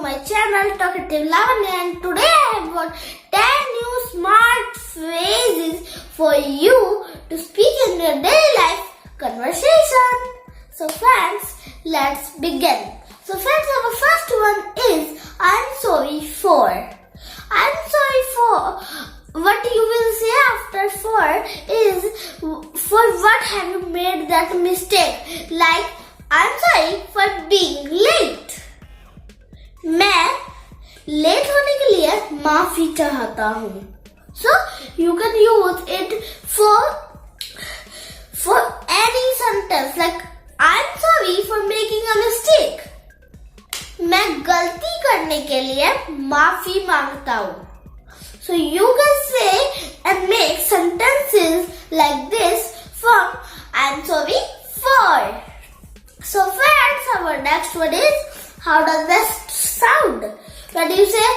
my channel Talkative Lavanya, and today I have got 10 new smart phrases for you to speak in your daily life conversation. So friends, let's begin. So friends, our first one is I'm sorry for. I'm sorry for. What you will say after for is for what have you made that mistake. Like I'm sorry for being late. मैं late होने के लिए माफी चाहता हूँ. So you can use it for any sentence like I'm sorry for making a mistake. मैं गलती करने के लिए माफी मांगता हूँ. So you can say and make sentences like this from I'm sorry for. So friends, our next one is how does this sound? When you say,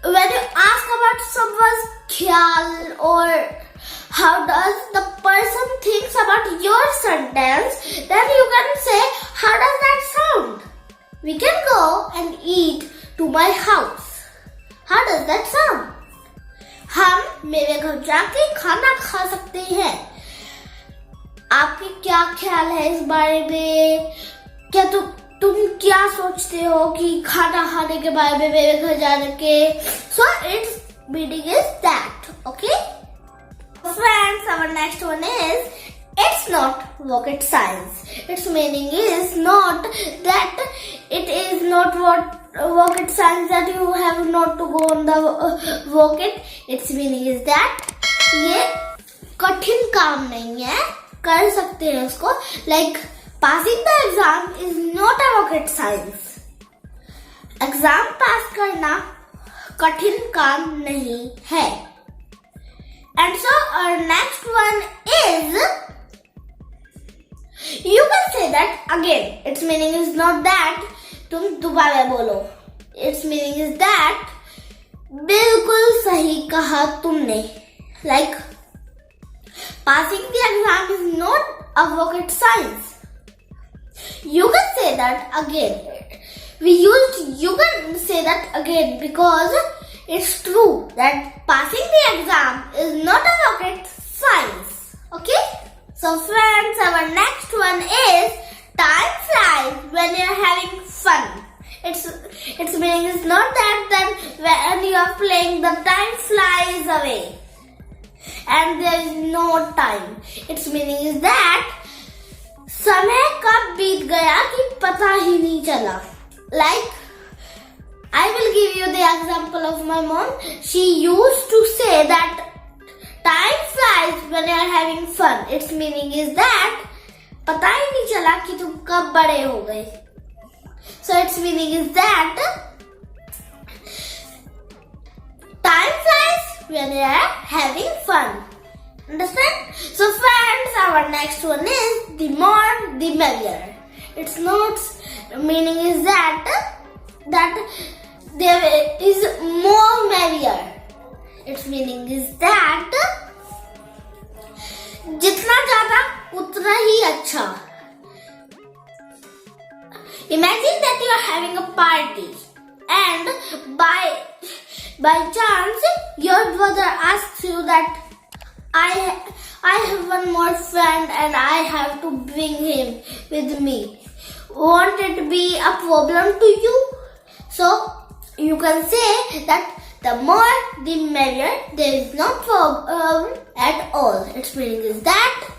when you ask about someone's khyal or how does the person thinks about your sentence, then you can say, how does that sound? We can go and eat to my house. How does that sound? हम मेरे घर जाके खाना खा सकते हैं. आपके क्या ख्याल है इस बारे में? क्या तुम क्या सोचते हो कि खाना खाने के बारे में मेरे घर जाने के? So its meaning is that. Okay? Friends, our next one is it's not rocket science. Its meaning is not that it is not rocket science that you have not to go on the rocket. Its meaning is that ये कठिन काम नहीं है, कर सकते हैं उसको. Like passing the exam is not a rocket science. Exam पास करना कठिन काम नहीं है. And so our next one is you can say that again. Its meaning is not that तुम दोबारा बोलो. Its meaning is that बिल्कुल सही कहा तुमने. Like passing the exam is not a rocket science. You can say that again. You can say that again because it's true that passing the exam is not a rocket science. Okay? So friends, our next one is time flies when you're having fun. Its meaning is not that when you are playing the time flies away and there is no time. Its meaning is that समय कब बीत गया कि पता ही नहीं चला. Like I will give you the example of my mom. She used to say that time flies when you are having fun. Its meaning is that पता ही नहीं चला कि तुम कब बड़े हो गए. So its meaning is that time flies when you are having fun. Understand? So friends, our next one is the more the merrier. Its not meaning is that there is more merrier. Its meaning is that जितना ज्यादा उतना ही अच्छा. Imagine that you are having a party and by chance your brother asks you that I have one more friend and I have to bring him with me. Won't it be a problem to you? So you can say that the more the merrier. There is no problem at all. Its meaning is that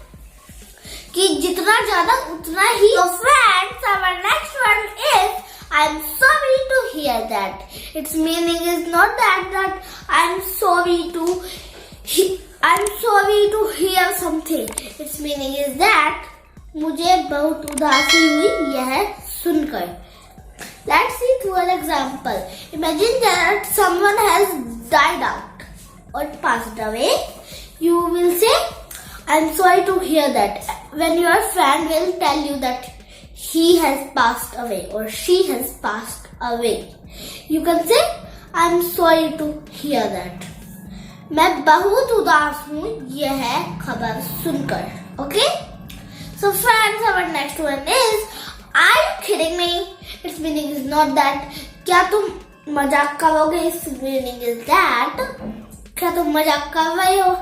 कि जितना ज्यादा उतना ही. So friends, our next one is I'm sorry to hear that. Its meaning is not that I'm sorry to hear something. Its meaning is that मुझे बहुत उदासी हुई यह सुनकर. Let's see through an example. Imagine that someone has died out or passed away. You will say, I'm sorry to hear that. When your friend will tell you that he has passed away or she has passed away, you can say, I'm sorry to hear that. मैं बहुत उदास हूँ यह खबर सुनकर. Okay? So friends, our next one is, are you kidding me? its meaning is not that क्या तुम मजाक करोगे, its meaning is that क्या तुम मजाक कर रहे हो.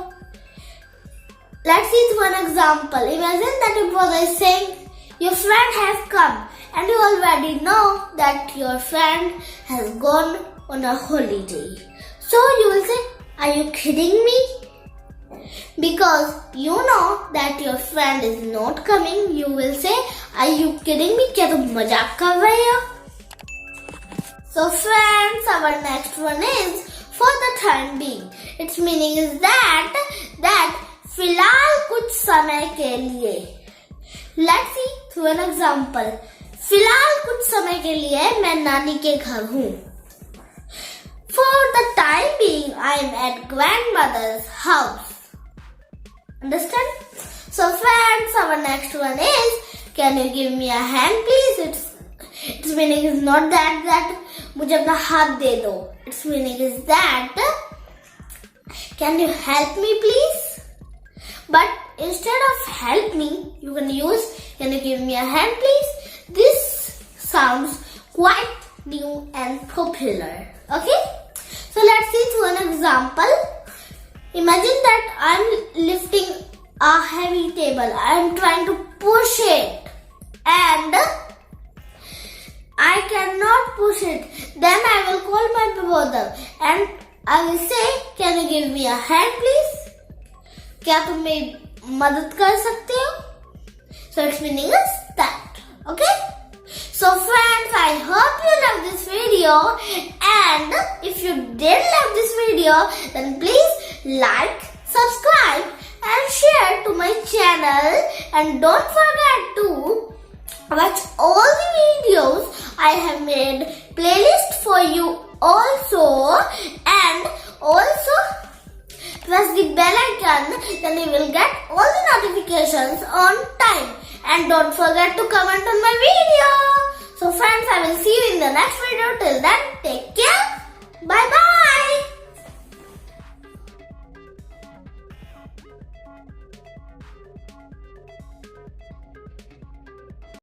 Let's see one example. Imagine that your brother is saying your friend has come and you already know that your friend has gone on a holiday. So you will say, are you kidding me? Because you know that your friend is not coming, you will say, are you kidding me? क्या तुम मजाक कर रहे हो? So friends, our next one is for the time being. Its meaning is that फिलहाल कुछ समय के लिए. Let's see through an example. फिलहाल कुछ समय के लिए मैं नानी के घर हूँ. For the time being, I am at grandmother's house. Understand? So friends, our next one is, can you give me a hand please? Its meaning is not that मुझे अपना हाथ दे दो. Its meaning is that can you help me please? But instead of help me, you can use can you give me a hand please? This sounds quite new and popular. Okay? So let's see through an example. Imagine that I'm lifting a heavy table. I'm trying to push it and I cannot push it. Then I will call my brother and I will say, can you give me a hand please? क्या तुम मेरी मदद कर सकते हो? So its meaning is that. Okay? So friends, I hope you love this video, and if you did love this video, then please like, subscribe and share to my channel, and don't forget to watch all the videos I have made playlist for you also, and also press the bell icon, then you will get all the notifications on time. And don't forget to comment on my video. So friends, I will see you in the next video. Till then, take care. Bye bye.